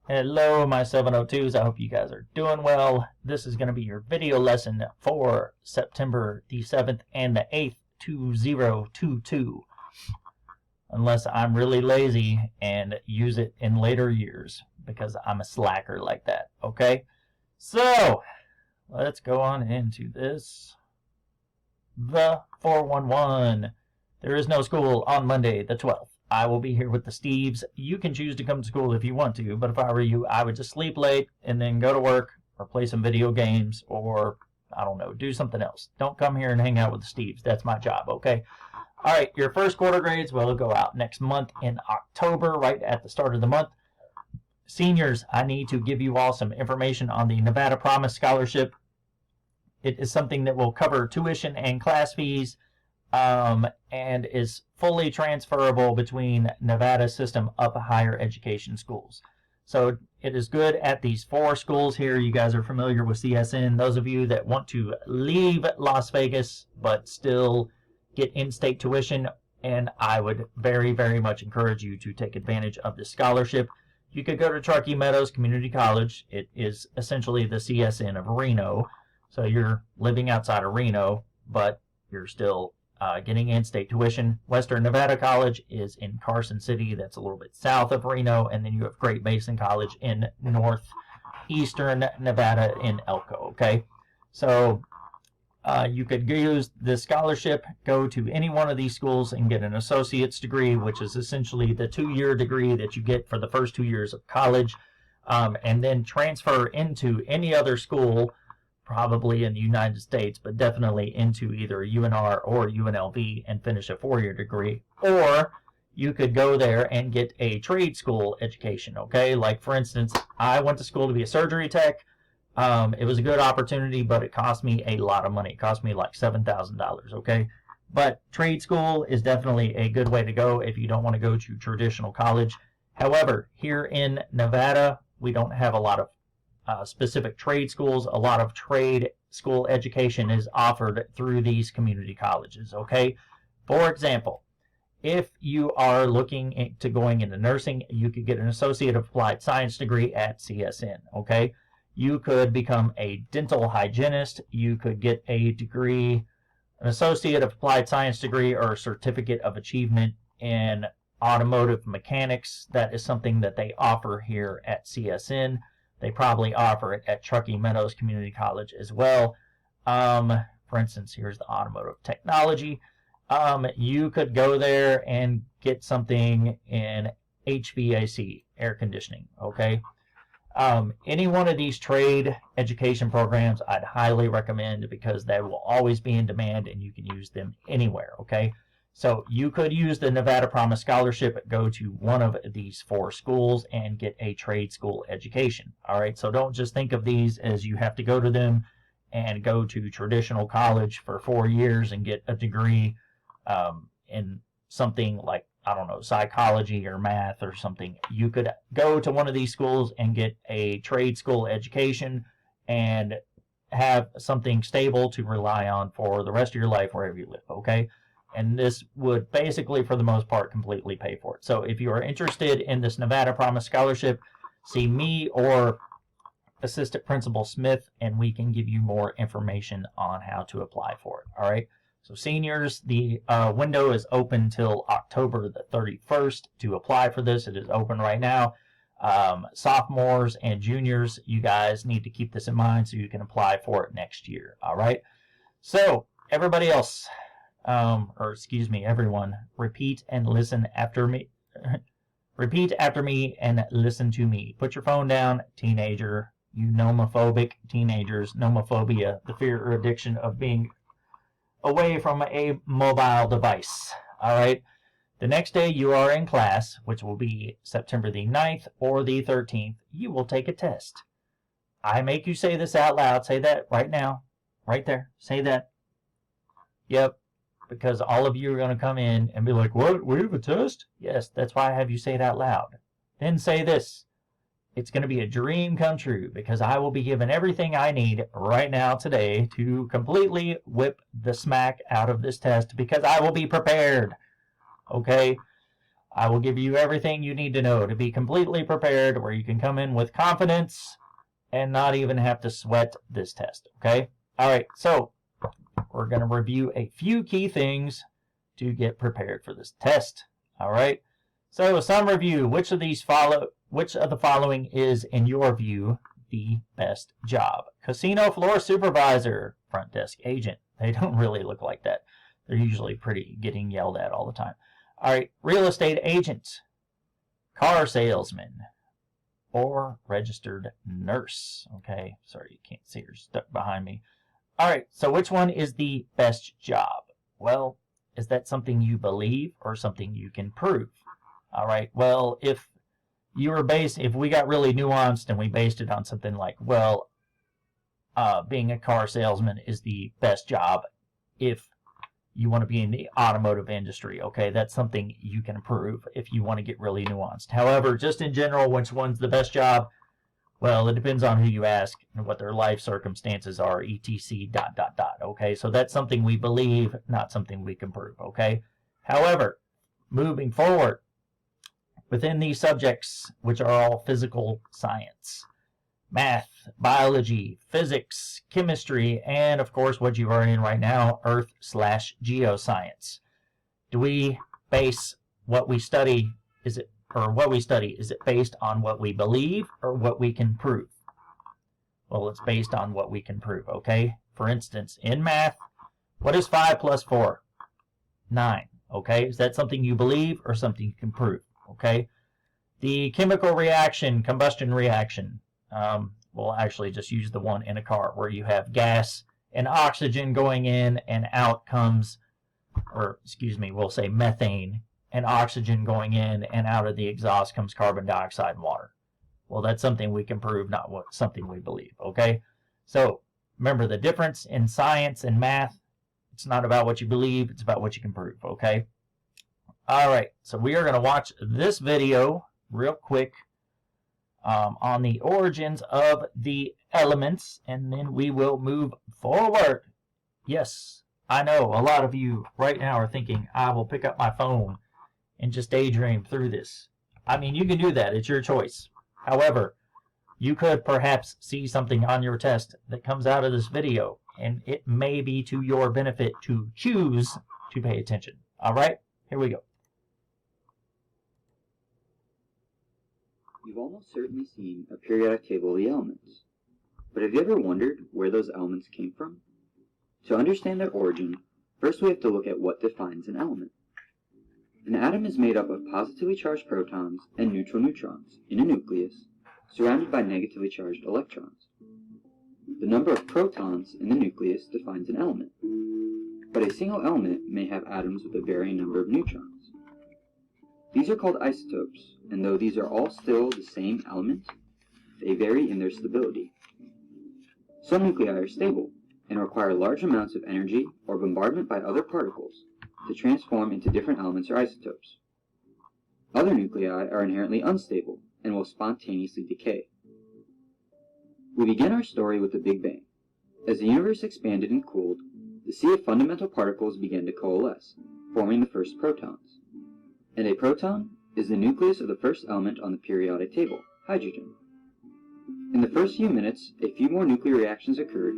Hello, my 702s. I hope you guys are doing well. This is going to be your video lesson for September the 7th and the 8th, 2022. Unless I'm really lazy and use it in later years because I'm a slacker like that, okay? So, let's go on into this. The 411. There is no school on Monday the 12th. I will be here with the Steves. You can choose to come to school if you want to, but if I were you, I would just sleep late and then go to work or play some video games or, I don't know, do something else. Don't come here and hang out with the Steves. That's my job, okay? All right, your first quarter grades will go out next month in October, right at the start of the month. Seniors, I need to give you all some information on the Nevada Promise Scholarship. It is something that will cover tuition and class fees, and is fully transferable between Nevada system of higher education schools. So it is good at these 4 schools here. You guys are familiar with CSN. Those of you that want to leave Las Vegas but still get in-state tuition, and I would very, very much encourage you to take advantage of this scholarship. You could go to Truckee Meadows Community College. It is essentially the CSN of Reno. So you're living outside of Reno, but you're still getting in-state tuition. Western Nevada College is in Carson City. That's a little bit south of Reno. And then you have Great Basin College in northeastern Nevada in Elko, okay? So you could use this scholarship, go to any one of these schools and get an associate's degree, which is essentially the 2-year degree that you get for the first 2 years of college, and then transfer into any other school, probably in the United States, but definitely into either UNR or UNLV and finish a 4-year degree. Or you could go there and get a trade school education, okay? Like, for instance, I went to school to be a surgery tech. It was a good opportunity, but it cost me a lot of money. It cost me like $7,000, okay? But trade school is definitely a good way to go if you don't want to go to traditional college. However, here in Nevada, we don't have a lot of specific trade schools. A lot of trade school education is offered through these community colleges, okay? For example, if you are looking into going into nursing, you could get an Associate of Applied Science degree at CSN, okay? You could become a dental hygienist. You could get a degree, an Associate of Applied Science degree or a Certificate of Achievement in Automotive Mechanics. That is something that they offer here at CSN. They probably offer it at Truckee Meadows Community College as well. For instance, here's the Automotive Technology. You could go there and get something in HVAC, air conditioning, okay? Any one of these trade education programs I'd highly recommend because they will always be in demand and you can use them anywhere, okay? So you could use the Nevada Promise Scholarship, go to one of these 4 schools and get a trade school education. All right, so don't just think of these as you have to go to them and go to traditional college for 4 years and get a degree in something like, I don't know, psychology or math or something. You could go to one of these schools and get a trade school education and have something stable to rely on for the rest of your life wherever you live, okay? And this would basically, for the most part, completely pay for it. So if you are interested in this Nevada Promise Scholarship, see me or Assistant Principal Smith, and we can give you more information on how to apply for it. All right. So seniors, the window is open till October the 31st to apply for this. It is open right now. Sophomores and juniors, you guys need to keep this in mind so you can apply for it next year. All right. So everybody else, or excuse me, everyone, repeat and listen after me. Repeat after me and listen to me. Put your phone down, teenager. You nomophobic teenagers. Nomophobia, the fear or addiction of being away from a mobile device. All right. The next day you are in class, which will be September the 9th or the 13th, you will take a test. I make you say this out loud. Say that right now. Right there. Say that. Yep. Because all of you are going to come in and be like, what? We have a test? Yes, that's why I have you say it out loud. Then say this. It's going to be a dream come true because I will be given everything I need right now today to completely whip the smack out of this test because I will be prepared. Okay? I will give you everything you need to know to be completely prepared, where you can come in with confidence and not even have to sweat this test, okay? All right, so we're going to review a few key things to get prepared for this test. All right, so some review. Which of the following is, in your view, the best job? Casino floor supervisor, front desk agent. They don't really look like that. They're usually pretty, getting yelled at all the time. All right, real estate agent, car salesman, or registered nurse. Okay, sorry, you can't see her stuck behind me. All right, so which one is the best job? Well, is that something you believe or something you can prove? All right, well, if we got really nuanced and we based it on something like, well, being a car salesman is the best job if you want to be in the automotive industry, okay? That's something you can prove if you want to get really nuanced. However, just in general, which one's the best job? Well, it depends on who you ask and what their life circumstances are, etc. ... Okay, so that's something we believe, not something we can prove, okay? However, moving forward, within these subjects, which are all physical science, math, biology, physics, chemistry, and of course what you are in right now, Earth/geoscience. Do we base what we study, is it based on what we believe or what we can prove? Well, it's based on what we can prove, okay? For instance, in math, what is 5 plus 4? 9, okay? Is that something you believe or something you can prove, okay? The chemical reaction, combustion reaction, we'll actually just use the one in a car where you have gas and oxygen going in and out comes, or excuse me, we'll say methane and oxygen going in and out of the exhaust comes carbon dioxide and water. Well, that's something we can prove, not something we believe, okay? So remember the difference in science and math. It's not about what you believe, it's about what you can prove, okay? All right, so we are going to watch this video real quick on the origins of the elements, and then we will move forward. Yes, I know a lot of you right now are thinking, I will pick up my phone and just daydream through this. I mean, you can do that. It's your choice. However, you could perhaps see something on your test that comes out of this video, and it may be to your benefit to choose to pay attention. All right, here we go. You've almost certainly seen a periodic table of the elements, but have you ever wondered where those elements came from? To understand their origin, first we have to look at what defines an element. An atom is made up of positively charged protons and neutral neutrons in a nucleus, surrounded by negatively charged electrons. The number of protons in the nucleus defines an element, but a single element may have atoms with a varying number of neutrons. These are called isotopes, and though these are all still the same element, they vary in their stability. Some nuclei are stable and require large amounts of energy or bombardment by other particles to transform into different elements or isotopes. Other nuclei are inherently unstable and will spontaneously decay. We begin our story with the Big Bang. As the universe expanded and cooled, the sea of fundamental particles began to coalesce, forming the first protons. And a proton is the nucleus of the first element on the periodic table, hydrogen. In the first few minutes, a few more nuclear reactions occurred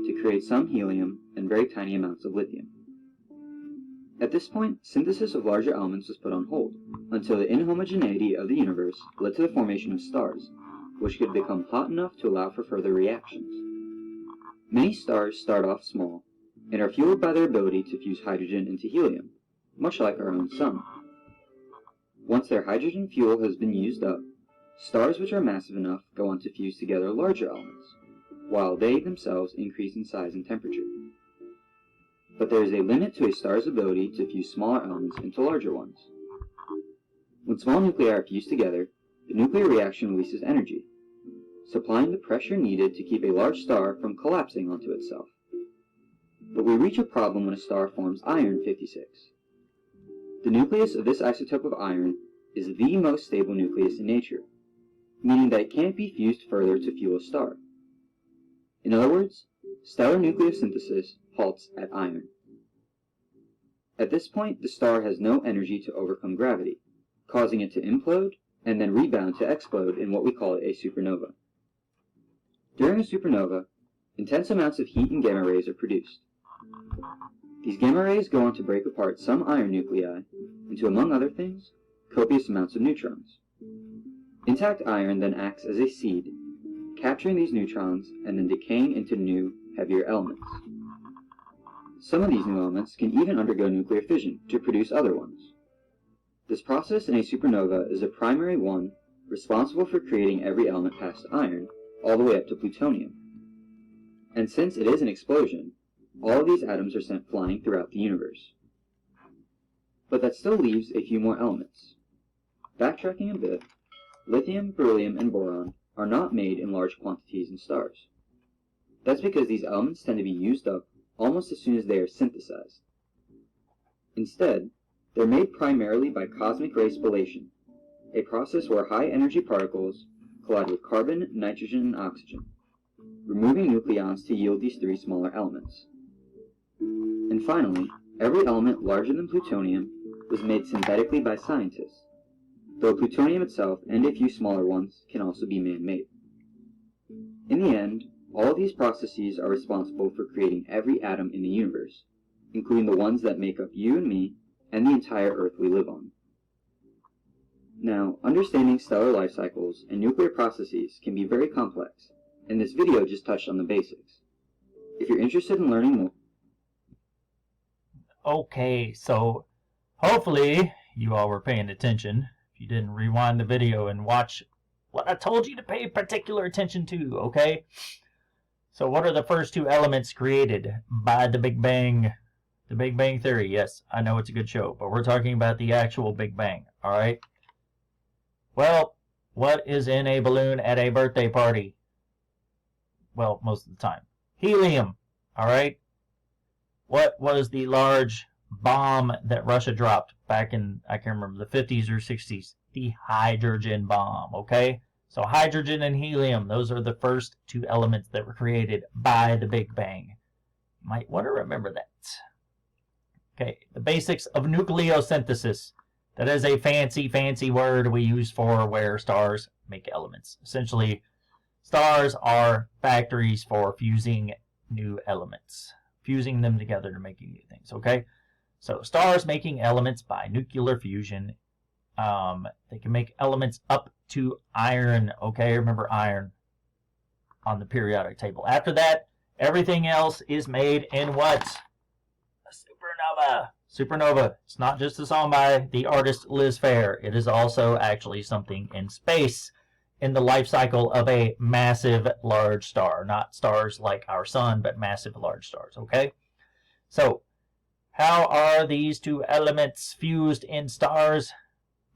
to create some helium and very tiny amounts of lithium. At this point, synthesis of larger elements was put on hold, until the inhomogeneity of the universe led to the formation of stars, which could become hot enough to allow for further reactions. Many stars start off small, and are fueled by their ability to fuse hydrogen into helium, much like our own sun. Once their hydrogen fuel has been used up, stars which are massive enough go on to fuse together larger elements, while they themselves increase in size and temperature. But there is a limit to a star's ability to fuse smaller elements into larger ones. When small nuclei are fused together, the nuclear reaction releases energy, supplying the pressure needed to keep a large star from collapsing onto itself. But we reach a problem when a star forms iron-56. The nucleus of this isotope of iron is the most stable nucleus in nature, meaning that it can't be fused further to fuel a star. In other words, stellar nucleosynthesis halts at iron. At this point, the star has no energy to overcome gravity, causing it to implode and then rebound to explode in what we call a supernova. During a supernova, intense amounts of heat and gamma rays are produced. These gamma rays go on to break apart some iron nuclei into, among other things, copious amounts of neutrons. Intact iron then acts as a seed, capturing these neutrons and then decaying into new, heavier elements. Some of these new elements can even undergo nuclear fission to produce other ones. This process in a supernova is a primary one responsible for creating every element past iron, all the way up to plutonium. And since it is an explosion, all of these atoms are sent flying throughout the universe. But that still leaves a few more elements. Backtracking a bit, lithium, beryllium, and boron are not made in large quantities in stars. That's because these elements tend to be used up almost as soon as they are synthesized. Instead, they're made primarily by cosmic ray spallation, a process where high-energy particles collide with carbon, nitrogen, and oxygen, removing nucleons to yield these three smaller elements. And finally, every element larger than plutonium was made synthetically by scientists, though plutonium itself and a few smaller ones can also be man-made. In the end, all of these processes are responsible for creating every atom in the universe, including the ones that make up you and me and the entire Earth we live on. Now, understanding stellar life cycles and nuclear processes can be very complex, and this video just touched on the basics. If you're interested in learning more... Okay, so hopefully you all were paying attention. If you didn't, rewind the video and watch what I told you to pay particular attention to, okay? So what are the first two elements created by the Big Bang? The Big Bang Theory, yes, I know it's a good show, but we're talking about the actual Big Bang, all right? Well, what is in a balloon at a birthday party? Well, most of the time. Helium, all right? What was the large bomb that Russia dropped back in, I can't remember, the 50s or 60s? The hydrogen bomb, okay? So hydrogen and helium, those are the first two elements that were created by the Big Bang. You might want to remember that. Okay, the basics of nucleosynthesis. That is a fancy word we use for where stars make elements. Essentially, stars are factories for fusing new elements, fusing them together to making new things, okay? So stars making elements by nuclear fusion. They can make elements up to iron, okay? Remember iron on the periodic table. After that, everything else is made in what? A supernova. Supernova. It's not just a song by the artist Liz Phair. It is also actually something in space in the life cycle of a massive large star. Not stars like our sun, but massive large stars, okay? So, how are these two elements fused in stars?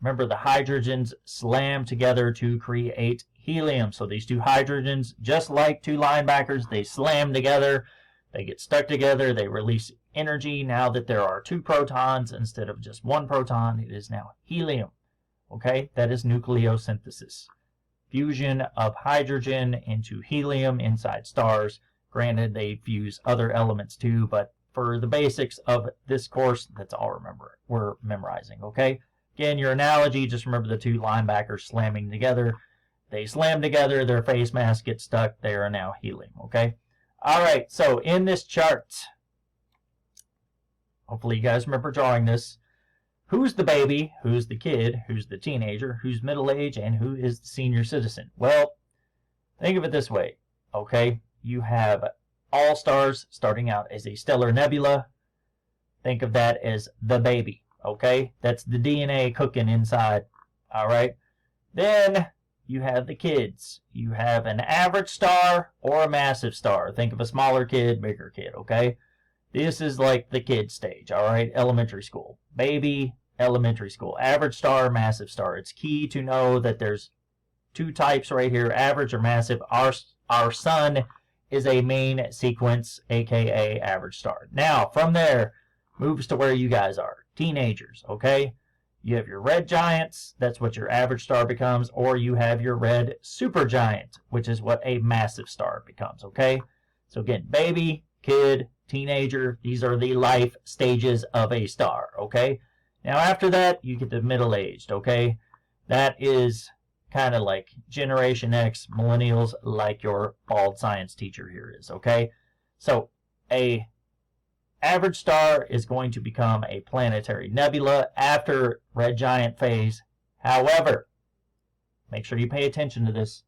Remember, the hydrogens slam together to create helium. So these two hydrogens, just like two linebackers, they slam together. They get stuck together. They release energy. Now that there are two protons instead of just one proton, it is now helium. Okay, that is nucleosynthesis. Fusion of hydrogen into helium inside stars. Granted, they fuse other elements too, but for the basics of this course, that's all we're memorizing, okay? Again, your analogy, just remember the two linebackers slamming together. They slam together, their face mask gets stuck, they are now helium, okay? Alright, so in this chart, hopefully you guys remember drawing this. Who's the baby, who's the kid, who's the teenager, who's middle age, and who is the senior citizen? Well, think of it this way, okay? You have all stars starting out as a stellar nebula. Think of that as the baby, okay? That's the DNA cooking inside, all right? Then you have the kids. You have an average star or a massive star. Think of a smaller kid, bigger kid, okay? This is like the kid stage, all right? Elementary school. Baby, elementary school. Average star, massive star. It's key to know that there's two types right here, average or massive. Our sun is a main sequence, aka average star. Now, from there, moves to where you guys are. Teenagers, okay? You have your red giants, that's what your average star becomes, or you have your red supergiant, which is what a massive star becomes, okay? So again, baby, kid, teenager, these are the life stages of a star, okay? Now after that, you get the middle-aged, okay? That is kind of like Generation X, millennials, like your bald science teacher here is, okay? So a average star is going to become a planetary nebula after red giant phase. However, make sure you pay attention to this.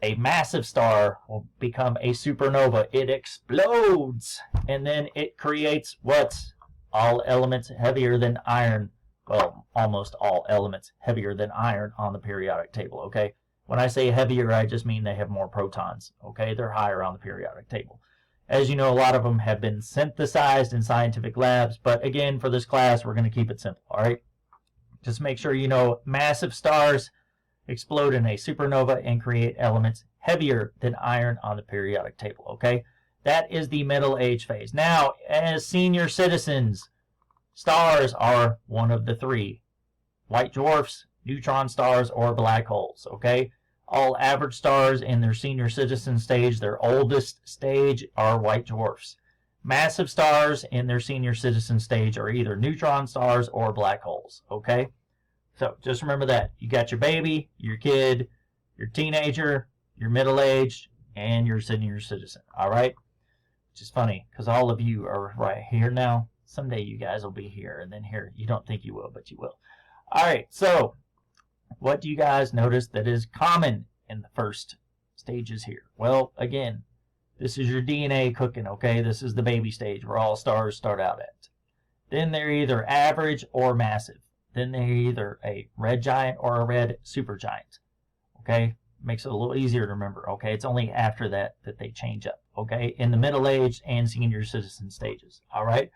A massive star will become a supernova. It explodes, and then it creates what? All elements heavier than iron. Well, almost all elements heavier than iron on the periodic table, okay? When I say heavier, I just mean they have more protons, okay? They're higher on the periodic table. As you know, a lot of them have been synthesized in scientific labs, but again, for this class, we're going to keep it simple, all right? Just make sure you know massive stars explode in a supernova and create elements heavier than iron on the periodic table, okay? That is the middle age phase. Now, as senior citizens, stars are one of the three: white dwarfs, neutron stars, or black holes, okay? All average stars in their senior citizen stage, their oldest stage, are white dwarfs. Massive stars in their senior citizen stage are either neutron stars or black holes, okay? So just remember that. You got your baby, your kid, your teenager, your middle-aged, and your senior citizen, all right? Which is funny, because all of you are right here now. Someday you guys will be here, and then here. You don't think you will, but you will. All right, so what do you guys notice that is common in the first stages here? Well, again, this is your DNA cooking, okay? This is the baby stage where all stars start out at. Then they're either average or massive. Then they're either a red giant or a red supergiant, okay? Makes it a little easier to remember, okay? It's only after that that they change up, okay? In the middle-aged and senior citizen stages, all right?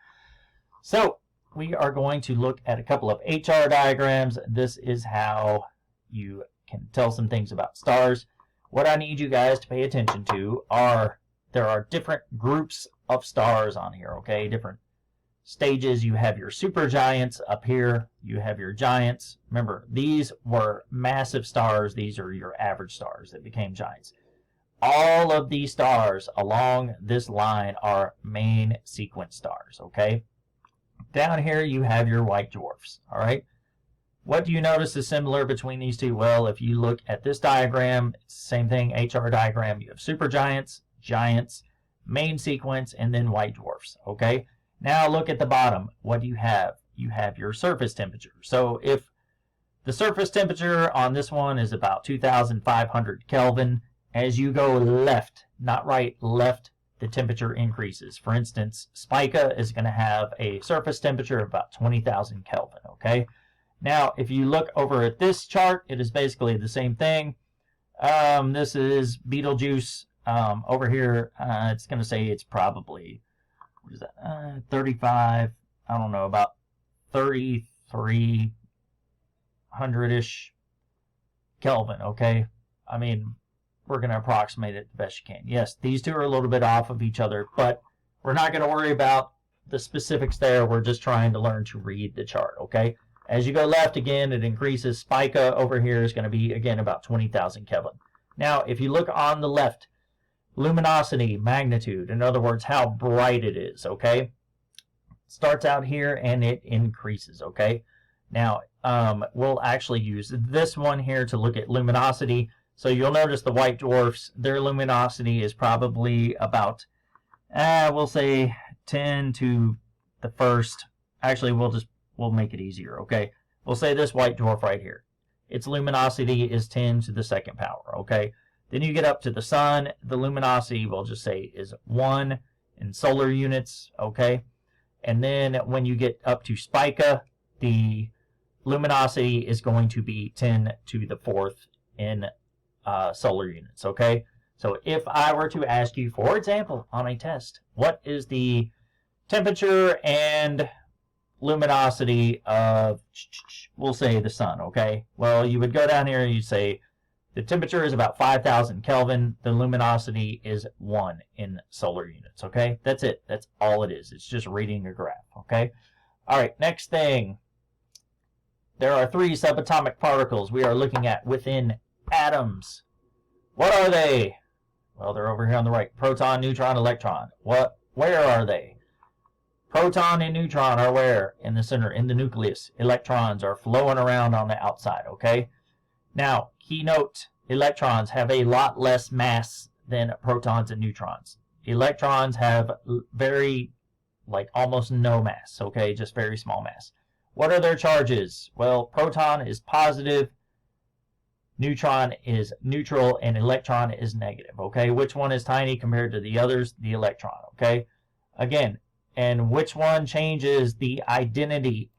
So we are going to look at a couple of HR diagrams. This is how you can tell some things about stars. What I need you guys to pay attention to are, there are different groups of stars on here, okay? Different stages. You have your supergiants up here. You have your giants. Remember, these were massive stars. These are your average stars that became giants. All of these stars along this line are main sequence stars, okay? Down here you have your white dwarfs, all right? What do you notice is similar between these two? Well, if you look at this diagram, it's the same thing, HR diagram. You have supergiants, giants, main sequence, and then white dwarfs, okay? Now look at the bottom. What do you have? You have your surface temperature. So if the surface temperature on this one is about 2,500 Kelvin, as you go left, not right, left, the temperature increases. For instance, Spica is going to have a surface temperature of about 20,000 Kelvin, okay? Now, if you look over at this chart, it is basically the same thing. This is Betelgeuse. Over here, it's going to say it's probably, what is that, 35, I don't know, about 3,300-ish Kelvin, okay? I mean, we're going to approximate it the best you can. Yes, these two are a little bit off of each other, but we're not going to worry about the specifics there. We're just trying to learn to read the chart, okay? As you go left, again, it increases. Spica over here is going to be, again, about 20,000 Kelvin. Now, if you look on the left, luminosity, magnitude, in other words, how bright it is, okay? Starts out here and it increases, okay? Now, we'll actually use this one here to look at luminosity. So you'll notice the white dwarfs, their luminosity is probably about, we'll say 10 to the first. Actually, we'll make it easier, okay? We'll say this white dwarf right here. Its luminosity is 10 to the second power, okay? Then you get up to the sun, the luminosity, we'll just say, is 1 in solar units, okay? And then when you get up to Spica, the luminosity is going to be 10 to the fourth in solar units, okay? So if I were to ask you, for example, on a test, what is the temperature and luminosity of, we'll say, the sun, okay? Well, you would go down here and you'd say the temperature is about 5,000 Kelvin. The luminosity is 1 in solar units, okay? That's it. That's all it is. It's just reading a graph, okay? All right, next thing. There are 3 subatomic particles we are looking at within atoms. What are they? Well, they're over here on the right. Proton, neutron, electron. Where are they? Proton and neutron are where? In the center, in the nucleus. Electrons are flowing around on the outside, okay? Now, keynote, electrons have a lot less mass than protons and neutrons. Electrons have very, like almost no mass, okay? Just very small mass. What are their charges? Well, proton is positive, neutron is neutral, and electron is negative, okay? Which one is tiny compared to the others? The electron, okay? Again, and which one changes the identity